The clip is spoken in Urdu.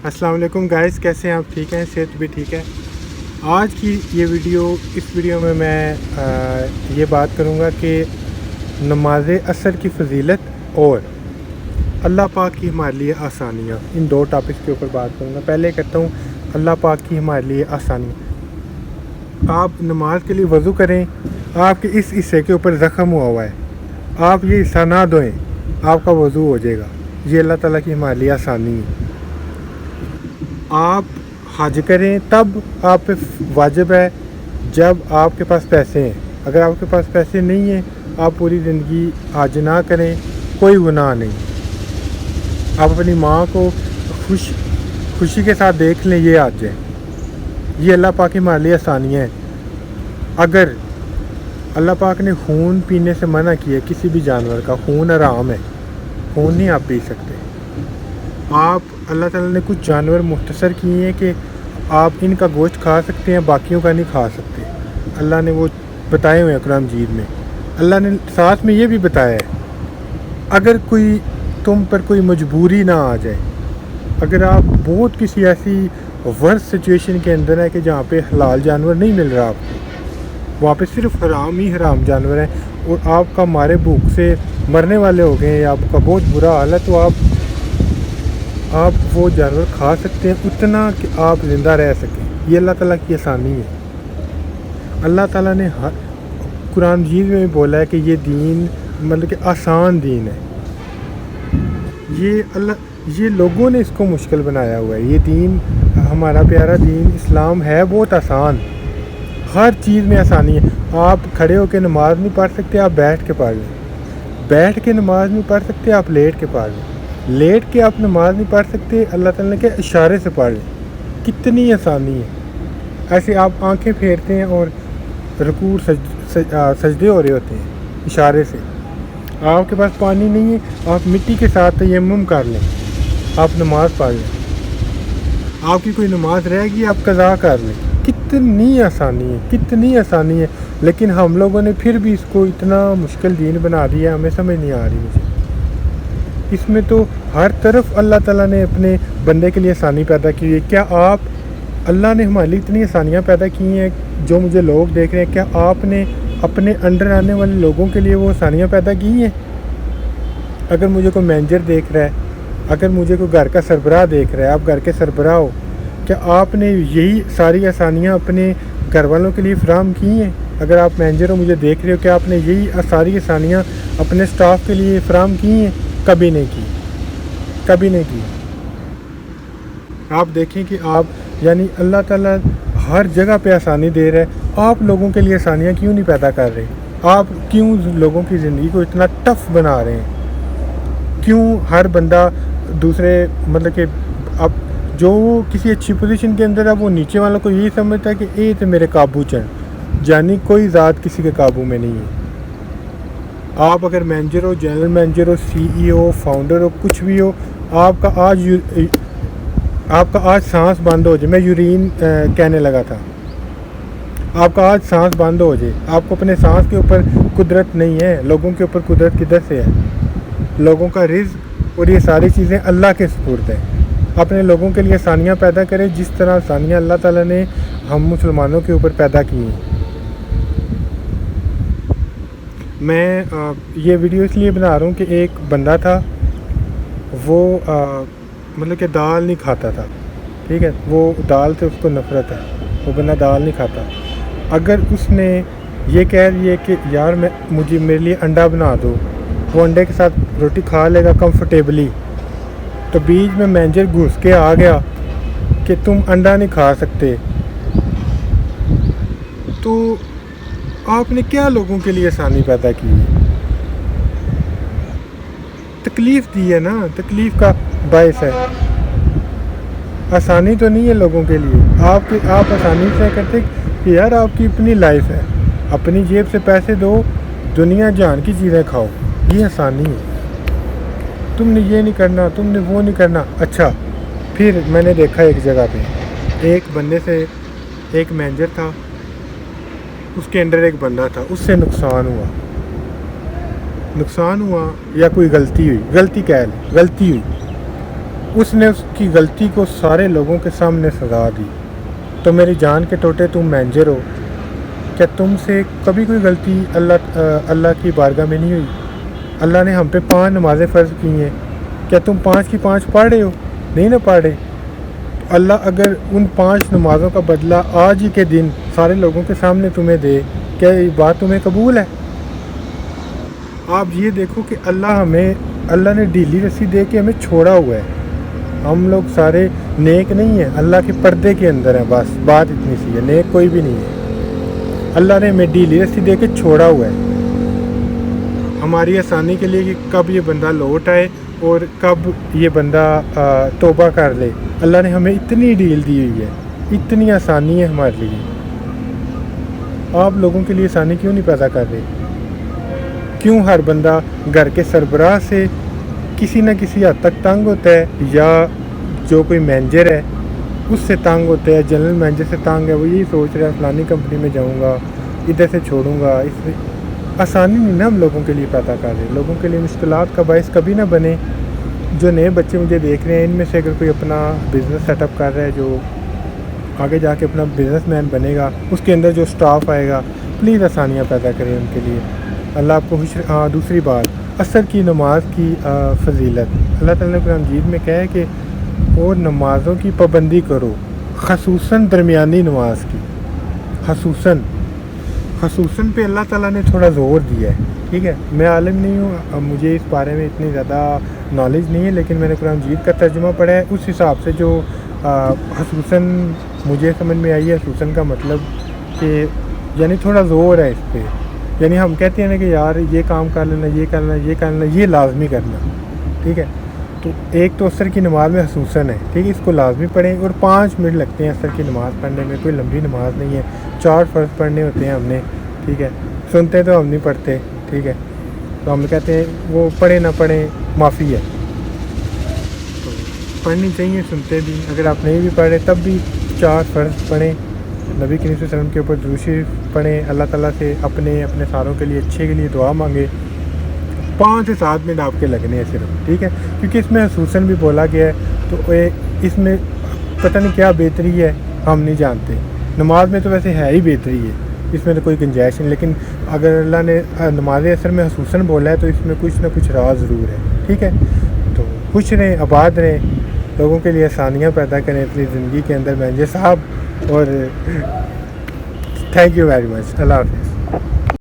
السلام علیکم گائز، کیسے ہیں آپ؟ ٹھیک ہیں؟ صحت بھی ٹھیک ہے؟ آج کی یہ اس ویڈیو میں یہ بات کروں گا کہ نماز عصر کی فضیلت اور اللہ پاک کی ہمارے لیے آسانیاں، ان دو ٹاپکس کے اوپر بات کروں گا۔ پہلے کرتا ہوں اللہ پاک کی ہمارے لیے آسانیاں۔ آپ نماز کے لیے وضو کریں، آپ کے اس حصے کے اوپر زخم ہوا ہے، آپ یہ حصہ نہ دھوئیں، آپ کا وضو ہو جائے گا۔ یہ اللہ تعالیٰ کی ہمارے لیے آسانی ہے۔ آپ حج کریں تب آپ پہ واجب ہے جب آپ کے پاس پیسے ہیں۔ اگر آپ کے پاس پیسے نہیں ہیں، آپ پوری زندگی حج نہ کریں، کوئی گناہ نہیں۔ آپ اپنی ماں کو خوشی کے ساتھ دیکھ لیں، یہ حج ہے۔ یہ اللہ پاک کی ہمارے لیے آسانیاں ہیں۔ اگر اللہ پاک نے خون پینے سے منع کیا، کسی بھی جانور کا خون حرام ہے، خون نہیں آپ پی سکتے۔ اللہ تعالیٰ نے کچھ جانور مختصر کیے ہیں کہ آپ ان کا گوشت کھا سکتے ہیں، باقیوں کا نہیں کھا سکتے۔ اللہ نے وہ بتائے ہوئے ہیں قرآن مجید میں۔ اللہ نے ساتھ میں یہ بھی بتایا ہے، اگر تم پر کوئی مجبوری نہ آ جائے، اگر آپ بہت کسی ایسی ورس سچویشن کے اندر ہے کہ جہاں پہ حلال جانور نہیں مل رہا آپ کو، وہاں پہ صرف حرام ہی حرام جانور ہیں، اور آپ کا مارے بھوک سے مرنے والے ہو گئے ہیں، آپ کا بہت برا حال ہے، تو آپ وہ جانور کھا سکتے ہیں اتنا کہ آپ زندہ رہ سکیں۔ یہ اللہ تعالیٰ کی آسانی ہے۔ اللہ تعالیٰ نے قرآن مجید میں بولا ہے کہ یہ دین مطلب کہ آسان دین ہے۔ یہ لوگوں نے اس کو مشکل بنایا ہوا ہے۔ یہ دین، ہمارا پیارا دین اسلام ہے بہت آسان، ہر چیز میں آسانی ہے۔ آپ کھڑے ہو کے نماز نہیں پڑھ سکتے، آپ بیٹھ کے پڑھ لیں۔ بیٹھ کے نماز نہیں پڑھ سکتے، آپ لیٹ کے پڑھ لیں۔ لیٹ کے آپ نماز نہیں پڑھ سکتے، اللہ تعالیٰ کے اشارے سے پڑھ لیں۔ کتنی آسانی ہے۔ ایسے آپ آنکھیں پھیرتے ہیں اور رکوع سجدے ہو رہے ہوتے ہیں اشارے سے۔ آپ کے پاس پانی نہیں ہے، آپ مٹی کے ساتھ تیمم کر لیں، آپ نماز پڑھ لیں۔ آپ کی کوئی نماز رہ گئی، آپ قضا کر لیں۔ کتنی آسانی ہے، لیکن ہم لوگوں نے پھر بھی اس کو اتنا مشکل دین بنا دیا، ہمیں سمجھ نہیں آ رہی۔ مجھے اس میں تو ہر طرف اللہ تعالیٰ نے اپنے بندے کے لیے آسانی پیدا کی ہے۔ کیا اللہ نے ہمارے لیے اتنی آسانیاں پیدا کی ہیں، جو مجھے لوگ دیکھ رہے ہیں، کیا آپ نے اپنے انڈر آنے والے لوگوں کے لیے وہ آسانیاں پیدا کی ہیں؟ اگر مجھے کوئی مینیجر دیکھ رہا ہے، اگر مجھے کوئی گھر کا سربراہ دیکھ رہا ہے، آپ گھر کے سربراہ ہو، کیا آپ نے یہی ساری آسانیاں اپنے گھر والوں کے لیے فراہم کی ہیں؟ اگر آپ مینیجر ہو، مجھے دیکھ رہے ہو، کیا آپ نے یہی ساری آسانیاں اپنے سٹاف کے لیے فراہم کی ہیں؟ کبھی نہیں کی۔ آپ دیکھیں کہ یعنی اللہ تعالیٰ ہر جگہ پہ آسانی دے رہا ہے، آپ لوگوں کے لیے آسانیاں کیوں نہیں پیدا کر رہے؟ آپ کیوں لوگوں کی زندگی کو اتنا ٹف بنا رہے ہیں؟ کیوں ہر بندہ دوسرے مطلب کہ اب جو کسی اچھی پوزیشن کے اندر ہے، وہ نیچے والوں کو یہی سمجھتا ہے کہ اے تو میرے قابو چڑھ، یعنی کوئی ذات کسی کے قابو میں نہیں ہے۔ آپ اگر مینیجر ہو، جنرل مینیجر ہو، سی ای او، فاؤنڈر ہو، کچھ بھی ہو، آپ کا آج سانس بند ہو جائے، میں یورین کہنے لگا تھا، آپ کا آج سانس بند ہو جائے، آپ کو اپنے سانس کے اوپر قدرت نہیں ہے، لوگوں کے اوپر قدرت کدھر سے ہے؟ لوگوں کا رزق اور یہ ساری چیزیں اللہ کے سپرد ہیں۔ اپنے لوگوں کے لیے آسانیاں پیدا کریں، جس طرح آسانیاں اللہ تعالیٰ نے ہم مسلمانوں کے اوپر پیدا کی ہیں۔ میں یہ ویڈیو اس لیے بنا رہا ہوں کہ ایک بندہ تھا، وہ مطلب کہ دال نہیں کھاتا تھا، ٹھیک ہے، وہ دال سے اس کو نفرت ہے، وہ بندہ دال نہیں کھاتا۔ اگر اس نے یہ کہہ دیا کہ یار میرے لیے انڈا بنا دو، وہ انڈے کے ساتھ روٹی کھا لے گا کمفرٹیبلی، تو بیچ میں مینیجر گھس کے آ گیا کہ تم انڈا نہیں کھا سکتے، تو آپ نے کیا لوگوں کے لیے آسانی پیدا کی ہے؟ تکلیف دی ہے نا، تکلیف کا باعث ہے، آسانی تو نہیں ہے لوگوں کے لیے۔ آپ آسانی سے کرتے کہ یار آپ کی اپنی لائف ہے، اپنی جیب سے پیسے دو، دنیا جہان کی چیزیں کھاؤ، یہ آسانی ہے۔ تم نے یہ نہیں کرنا، تم نے وہ نہیں کرنا۔ اچھا، پھر میں نے دیکھا ایک جگہ پہ ایک بندے سے، ایک مینیجر تھا، اس کے انڈر ایک بندہ تھا، اس سے نقصان ہوا یا کوئی غلطی ہوئی، غلطی ہوئی، اس نے اس کی غلطی کو سارے لوگوں کے سامنے سزا دی۔ تو میری جان کے ٹوٹے تم مینیجر ہو، کیا تم سے کبھی کوئی غلطی اللہ کی بارگاہ میں نہیں ہوئی؟ اللہ نے ہم پہ 5 نمازیں فرض کی ہیں، کیا تم 5 کی 5 پڑھ رہے ہو؟ نہیں نہ پڑھ رہے۔ تو اللہ اگر ان 5 نمازوں کا بدلہ آج ہی کے دن سارے لوگوں کے سامنے تمہیں دے، کیا یہ بات تمہیں قبول ہے؟ آپ یہ دیکھو کہ اللہ نے ڈھیلی رسی دے کے ہمیں چھوڑا ہوا ہے۔ ہم لوگ سارے نیک نہیں ہیں، اللہ کے پردے کے اندر ہیں، بس بات اتنی سی ہے، نیک کوئی بھی نہیں ہے۔ اللہ نے ہمیں ڈھیلی رسی دے کے چھوڑا ہوا ہے ہماری آسانی کے لیے کہ کب یہ بندہ لوٹ آئے اور کب یہ بندہ توبہ کر لے۔ اللہ نے ہمیں اتنی ڈیل دی ہوئی ہے، اتنی آسانی ہے ہمارے لیے۔ آپ لوگوں کے لیے آسانی کیوں نہیں پیدا کر رہے؟ کیوں ہر بندہ گھر کے سربراہ سے کسی نہ کسی حد تک تنگ ہوتا ہے، یا جو کوئی مینیجر ہے اس سے تنگ ہوتا ہے، جنرل مینیجر سے تنگ ہے، وہ یہی سوچ رہا ہے فلانی کمپنی میں جاؤں گا، ادھر سے چھوڑوں گا۔ اس میں آسانی نہیں نا ہم لوگوں کے لیے پیدا کر رہے، لوگوں کے لیے مشکلات کا باعث کبھی نہ بنے۔ جو نئے بچے مجھے دیکھ رہے ہیں، ان میں سے اگر کوئی اپنا بزنس سیٹ اپ کر رہا ہے، جو آگے جا کے اپنا بزنس مین بنے گا، اس کے اندر جو سٹاف آئے گا، پلیز آسانیاں پیدا کریں ان کے لیے۔ اللہ آپ کو دوسری بات، عصر کی نماز کی فضیلت، اللہ تعالیٰ نے قرآن مجید میں کہا ہے کہ اور نمازوں کی پابندی کرو، خصوصاً درمیانی نماز کی، خصوصاً پہ اللہ تعالیٰ نے تھوڑا زور دیا ہے۔ ٹھیک ہے، میں عالم نہیں ہوں، مجھے اس بارے میں اتنی زیادہ نالج نہیں ہے، لیکن میں نے قرآن مجید کا ترجمہ پڑھا ہے، اس حساب سے جو خصوصاً مجھے سمجھ میں آئی ہے۔ خصوصاً کا مطلب کہ یعنی تھوڑا زور ہے اس پہ، یعنی ہم کہتے ہیں نا کہ یار یہ کام کر لینا، یہ کرنا، یہ کرنا، یہ لازمی کرنا۔ ٹھیک ہے، تو ایک تو عصر کی نماز میں خصوصاً ہے، ٹھیک ہے، اس کو لازمی پڑھیں، اور 5 منٹ لگتے ہیں عصر کی نماز پڑھنے میں، کوئی لمبی نماز نہیں ہے، 4 فرض پڑھنے ہوتے ہیں ہم نے۔ ٹھیک ہے، سنتے تو ہم نہیں پڑھتے، ٹھیک ہے، تو ہم کہتے ہیں وہ پڑھیں نہ پڑھیں معافی ہے، تو پڑھنی چاہیے، سنتے بھی۔ اگر آپ نہیں بھی پڑھ رہے تب بھی 4 فرض پڑھیں، نبی کریم صلی اللہ علیہ وسلم کے اوپر درود شریف پڑھیں، اللہ تعالیٰ سے اپنے ساروں کے لیے اچھے کے لیے دعا مانگے۔ 5 سے 7 منٹ آپ کے لگنے ہیں صرف، ٹھیک ہے، کیونکہ اس میں خصوصاً بھی بولا گیا ہے، تو اس میں پتہ نہیں کیا بہتری ہے، ہم نہیں جانتے۔ نماز میں تو ویسے ہے ہی بہتری ہے، اس میں تو کوئی گنجائش نہیں، لیکن اگر اللہ نے نماز عصر میں خصوصاً بولا ہے تو اس میں کچھ نہ کچھ راز ضرور ہے۔ ٹھیک ہے، تو خوش رہیں، آباد رہیں، لوگوں کے لیے آسانیاں پیدا کریں اپنی زندگی کے اندر مینیجر صاحب، اور تھینک یو ویری مچ، اللہ حافظ۔